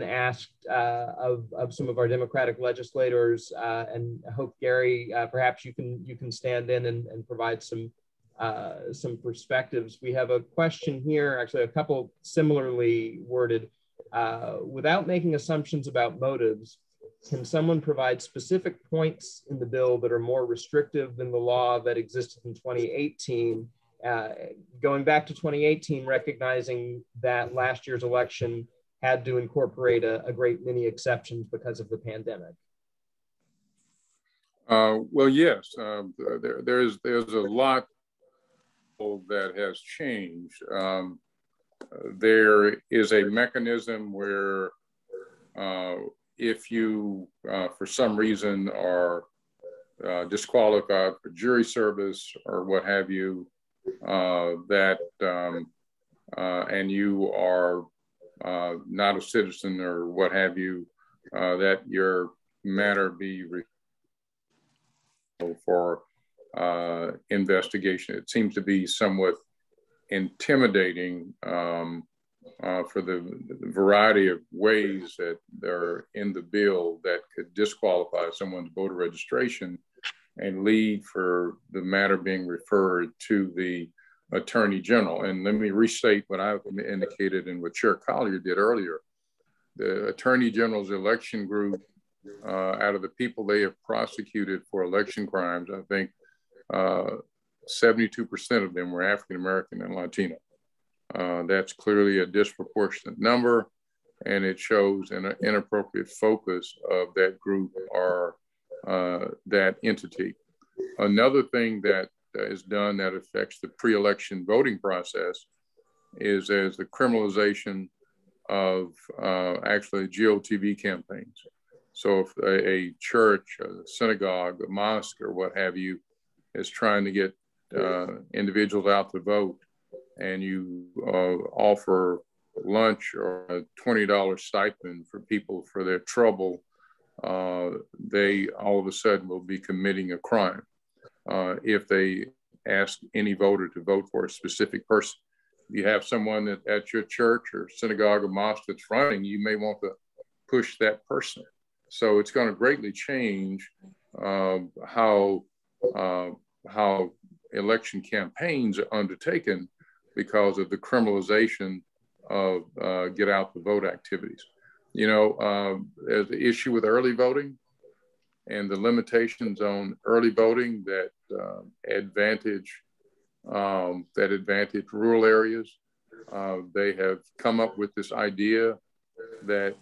asked of some of our Democratic legislators, and I hope, Gary, perhaps you can stand in and provide some perspectives. We have a question here, actually a couple similarly worded. Without making assumptions about motives, can someone provide specific points in the bill that are more restrictive than the law that existed in 2018? Going back to 2018, recognizing that last year's election had to incorporate a great many exceptions because of the pandemic. Well, yes, there's a lot that has changed. There is a mechanism where if you, for some reason, are disqualified for jury service or what have you, and you are not a citizen or what have you, that your matter be for investigation. It seems to be somewhat intimidating for the variety of ways that are in the bill that could disqualify someone's voter registration and lead for the matter being referred to the Attorney General. And let me restate what I indicated and what Chair Collier did earlier. The Attorney General's election group, out of the people they have prosecuted for election crimes, I think 72% of them were African-American and Latino. That's clearly a disproportionate number, and it shows an inappropriate focus of that group or that entity. Another thing that is done that affects the pre-election voting process is as the criminalization of actually GOTV campaigns. So if a church, a synagogue, a mosque, or what have you, is trying to get individuals out to vote, and you offer lunch or a $20 stipend for people for their trouble, they all of a sudden will be committing a crime. If they ask any voter to vote for a specific person, if you have someone at your church or synagogue or mosque that's running, you may want to push that person. So it's going to greatly change how election campaigns are undertaken because of the criminalization of get out the vote activities. You know, there's the issue with early voting and the limitations on early voting that advantage rural areas. They have come up with this idea that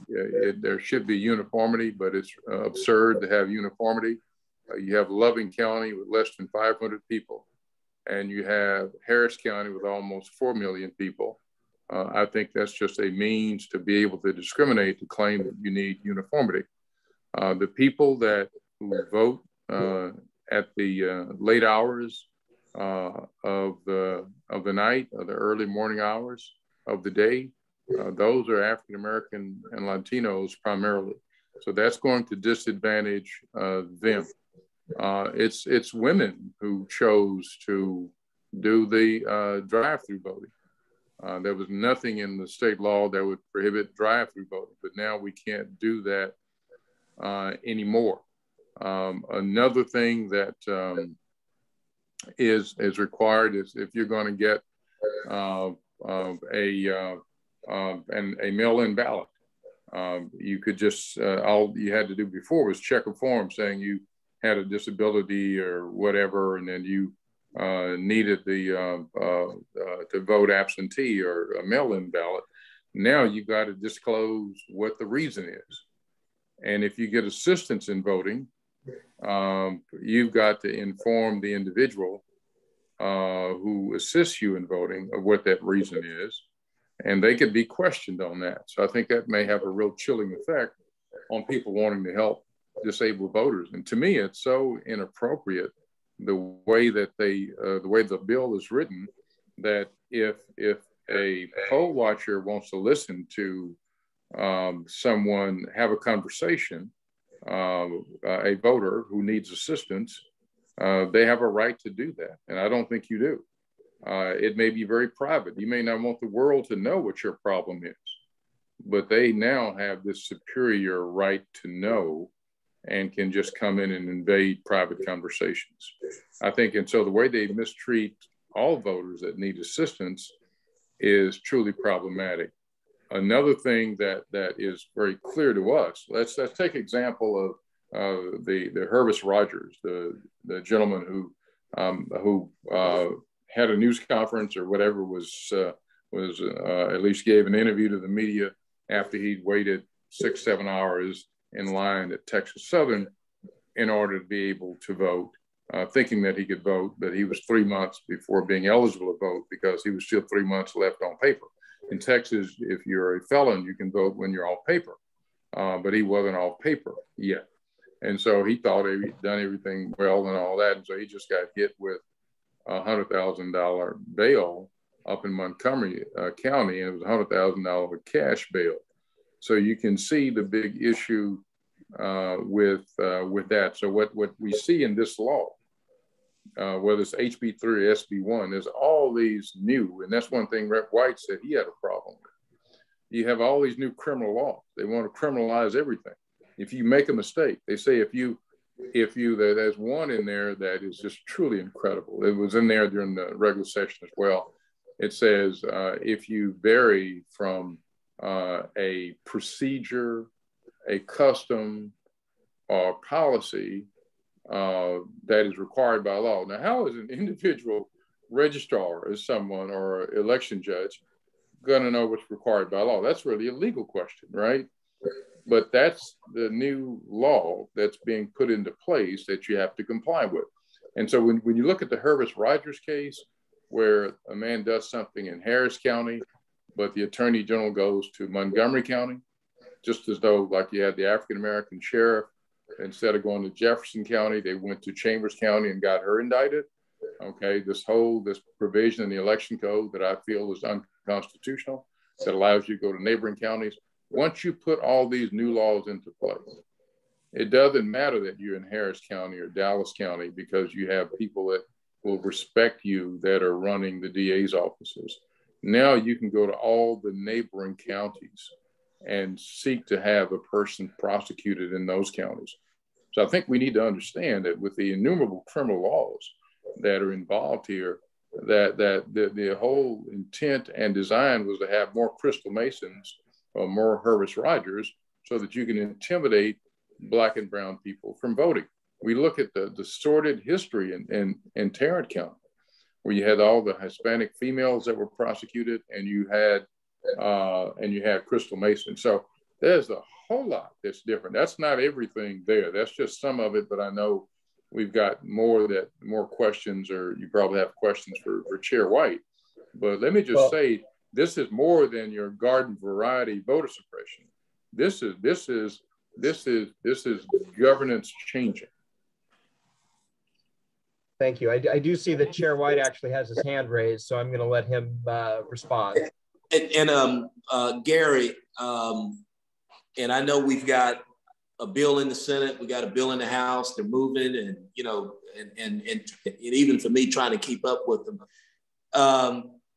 there should be uniformity, but it's absurd to have uniformity. You have Loving County with less than 500 people, and you have Harris County with almost 4 million people. I think that's just a means to be able to discriminate, to claim that you need uniformity. The people who vote at the late hours of the night, or the early morning hours of the day, those are African American and Latinos primarily. So that's going to disadvantage them. It's women who chose to do the drive-through voting. There was nothing in the state law that would prohibit drive-through voting, but now we can't do that anymore. Another thing that is required is if you're going to get a mail-in ballot, you could just all you had to do before was check a form saying you had a disability or whatever, and then you needed to vote absentee or a mail-in ballot. Now you've got to disclose what the reason is. And if you get assistance in voting, you've got to inform the individual who assists you in voting of what that reason is. And they could be questioned on that. So I think that may have a real chilling effect on people wanting to help disabled voters. And to me, it's so inappropriate the way that the way the bill is written, that if a poll watcher wants to listen to someone have a conversation, a voter who needs assistance, they have a right to do that. And I don't think you do. It may be very private. You may not want the world to know what your problem is, but they now have this superior right to know and can just come in and invade private conversations. I think, and so the way they mistreat all voters that need assistance is truly problematic. Another thing that is very clear to us, let's take example of the Hervis Rogers, the gentleman who had a news conference or whatever, was at least gave an interview to the media after he'd waited 6-7 hours in line at Texas Southern in order to be able to vote, thinking that he could vote, but he was 3 months before being eligible to vote because he was still 3 months left on paper. In Texas, if you're a felon, you can vote when you're off paper, but he wasn't off paper yet. And so he thought he'd done everything well and all that. And so he just got hit with a $100,000 bail up in Montgomery County, and it was a $100,000 cash bail. So you can see the big issue with that. So what we see in this law, whether it's HB 3 or SB 1, there's all these new, and that's one thing Rep. White said he had a problem with. You have all these new criminal laws. They want to criminalize everything. If you make a mistake, they say there's one in there that is just truly incredible. It was in there during the regular session as well. It says if you vary from a procedure, a custom, or policy that is required by law. Now, how is an individual registrar as someone or election judge going to know what's required by law? That's really a legal question, right? But that's the new law that's being put into place that you have to comply with. And so when you look at the Hervis Rogers case, where a man does something in Harris County, but the attorney general goes to Montgomery County, just as though like you had the African-American sheriff, instead of going to Jefferson County, they went to Chambers County and got her indicted. Okay, this provision in the election code that I feel is unconstitutional, that allows you to go to neighboring counties. Once you put all these new laws into place, it doesn't matter that you're in Harris County or Dallas County, because you have people that will respect you that are running the DA's offices. Now you can go to all the neighboring counties and seek to have a person prosecuted in those counties. So I think we need to understand that with the innumerable criminal laws that are involved here, that the whole intent and design was to have more Crystal Masons or more Hervis Rogers so that you can intimidate Black and brown people from voting. We look at the sordid history in Tarrant County, where you had all the Hispanic females that were prosecuted, and you had Crystal Mason. So there's a whole lot that's different. That's not everything there. That's just some of it, but I know we've got more questions, or you probably have questions for Chair White. But let me just say, this is more than your garden variety voter suppression. This is this is governance changing. Thank you. I do see that Chair White actually has his hand raised, so I'm going to let him respond. And Gary, and I know we've got a bill in the Senate, we got a bill in the House, they're moving, and you know, and even for me trying to keep up with them.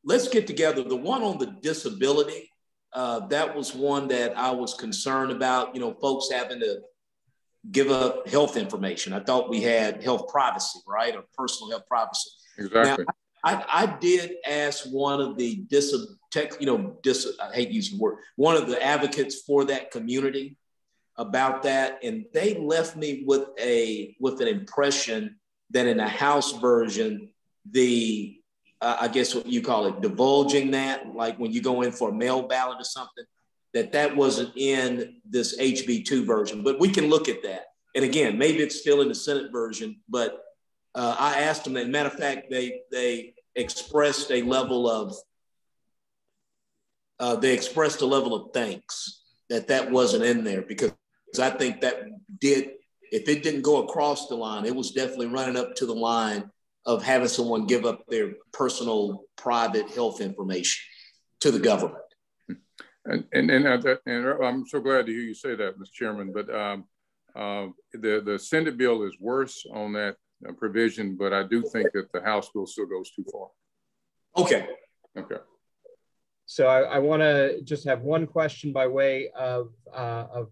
Let's get together. The one on the disability, that was one that I was concerned about, you know, folks having to give up health information. I thought we had health privacy, right? Or personal health privacy. Exactly. Now, I did ask one of the I hate using the word, one of the advocates for that community about that. And they left me with an impression that in the House version, I guess what you call it, divulging that, like when you go in for a mail ballot or something, that wasn't in this HB2 version, but we can look at that. And again, maybe it's still in the Senate version, but I asked them, as a matter of fact, they expressed a level of thanks that wasn't in there, because I think that if it didn't go across the line, it was definitely running up to the line of having someone give up their personal, private health information to the government. And I'm so glad to hear you say that, Mr. Chairman. But the Senate bill is worse on that provision, but I do think that the House bill still goes too far. Okay. Okay. So I want to just have one question by way of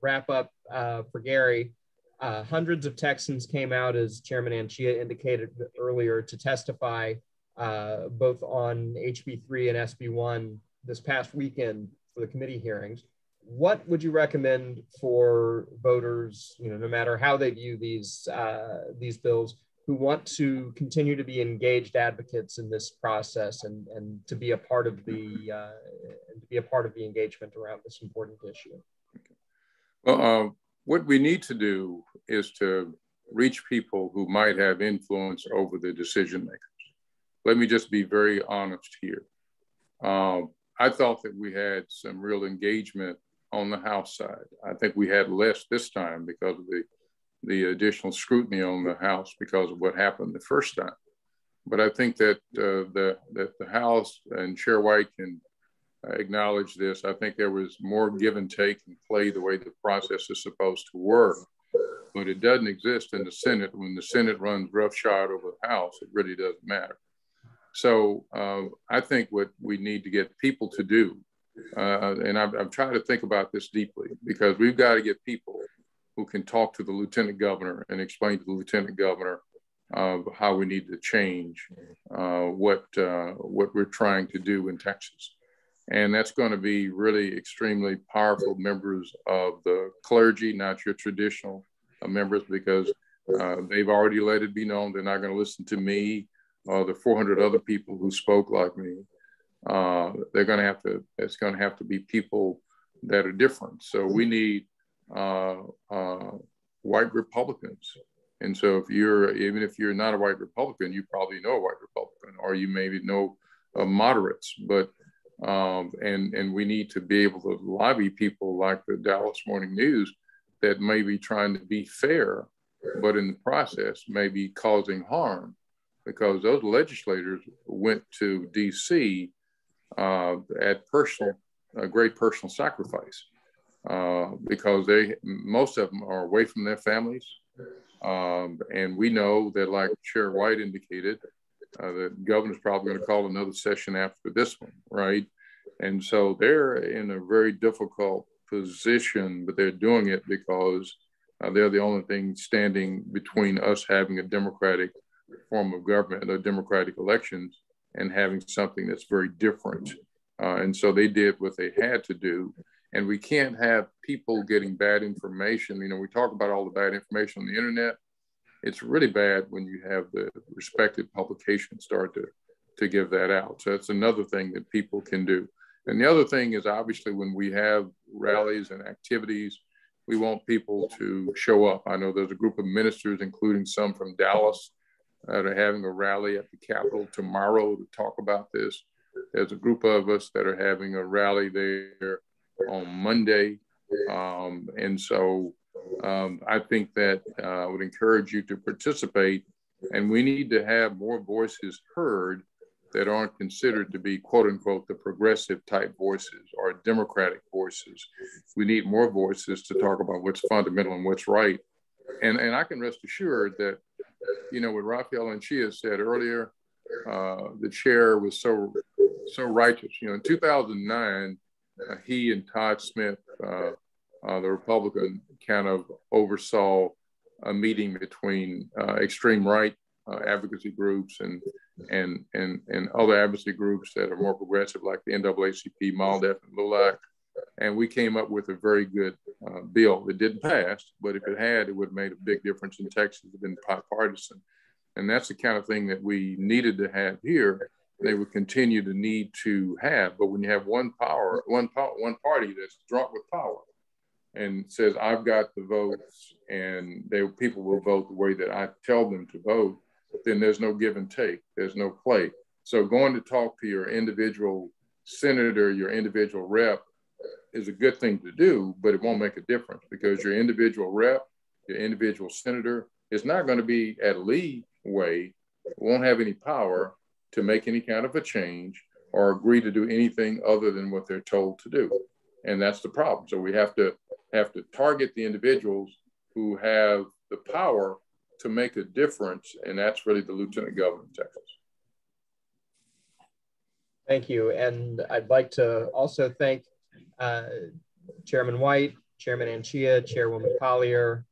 wrap up for Gary. Hundreds of Texans came out, as Chairman Anchia indicated earlier, to testify both on HB3 and SB1 this past weekend for the committee hearings. What would you recommend for voters, you know, no matter how they view these bills, who want to continue to be engaged advocates in this process and to be a part of the engagement around this important issue? Okay. Well, what we need to do is to reach people who might have influence over the decision makers. Let me just be very honest here. I thought that we had some real engagement on the House side. I think we had less this time because of the additional scrutiny on the House because of what happened the first time. But I think that the House and Chair White can acknowledge this. I think there was more give and take and play the way the process is supposed to work, but it doesn't exist in the Senate. When the Senate runs roughshod over the House, it really doesn't matter. So I think what we need to get people to do, and I've tried to think about this deeply, because we've got to get people who can talk to the Lieutenant Governor and explain to the Lieutenant Governor how we need to change what we're trying to do in Texas. And that's going to be really extremely powerful members of the clergy, not your traditional members, because they've already let it be known they're not going to listen to me or the 400 other people who spoke like me. It's going to have to be people that are different. So we need white Republicans. And so even if you're not a white Republican, you probably know a white Republican, or you maybe know moderates, but and we need to be able to lobby people like the Dallas Morning News that may be trying to be fair, but in the process may be causing harm, because those legislators went to DC at great personal sacrifice, because most of them are away from their families. And we know that, like Chair White indicated, the governor's probably going to call another session after this one, right? And so they're in a very difficult position, but they're doing it because they're the only thing standing between us having a democratic form of government, or democratic elections, and having something that's very different. And so they did what they had to do. And we can't have people getting bad information. You know, we talk about all the bad information on the internet. It's really bad when you have the respected publications start to give that out. So that's another thing that people can do. And the other thing is, obviously, when we have rallies and activities, we want people to show up. I know there's a group of ministers, including some from Dallas, that are having a rally at the Capitol tomorrow to talk about this. There's a group of us that are having a rally there on Monday. And so I think that I would encourage you to participate, and we need to have more voices heard that aren't considered to be, quote unquote, the progressive type voices or democratic voices. We need more voices to talk about what's fundamental and what's right. And I can rest assured that, you know, what Rafael and Anchia said earlier, the chair was so righteous. You know, in 2009, he and Todd Smith, the Republican, kind of oversaw a meeting between extreme right advocacy groups and other advocacy groups that are more progressive, like the NAACP, MALDEF, and LULAC. And we came up with a very good bill. It didn't pass, but if it had, it would have made a big difference in Texas. It had been bipartisan. And that's the kind of thing that we needed to have here. They would continue to need to have. But when you have one party that's drunk with power and says, I've got the votes and people will vote the way that I tell them to vote, then there's no give and take. There's no play. So going to talk to your individual senator, your individual rep, is a good thing to do, but it won't make a difference because your individual rep, your individual senator is not going to be at leeway, won't have any power to make any kind of a change or agree to do anything other than what they're told to do. And that's the problem. So we have to target the individuals who have the power to make a difference. And that's really the Lieutenant Governor of Texas. Thank you. And I'd like to also thank Chairman White, Chairman Anchia, Chairwoman Collier,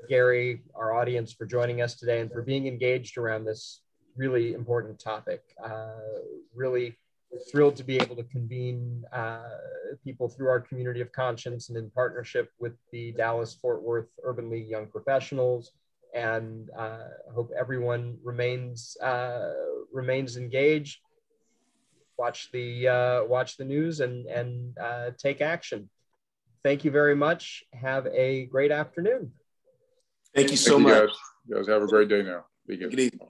Gary, our audience, for joining us today and for being engaged around this really important topic. Really thrilled to be able to convene people through our community of conscience and in partnership with the Dallas-Fort Worth Urban League Young Professionals. And hope everyone remains engaged. Watch the news and take action. Thank you very much. Have a great afternoon. Thank you so much. You guys have a great day now. Be good. Good evening.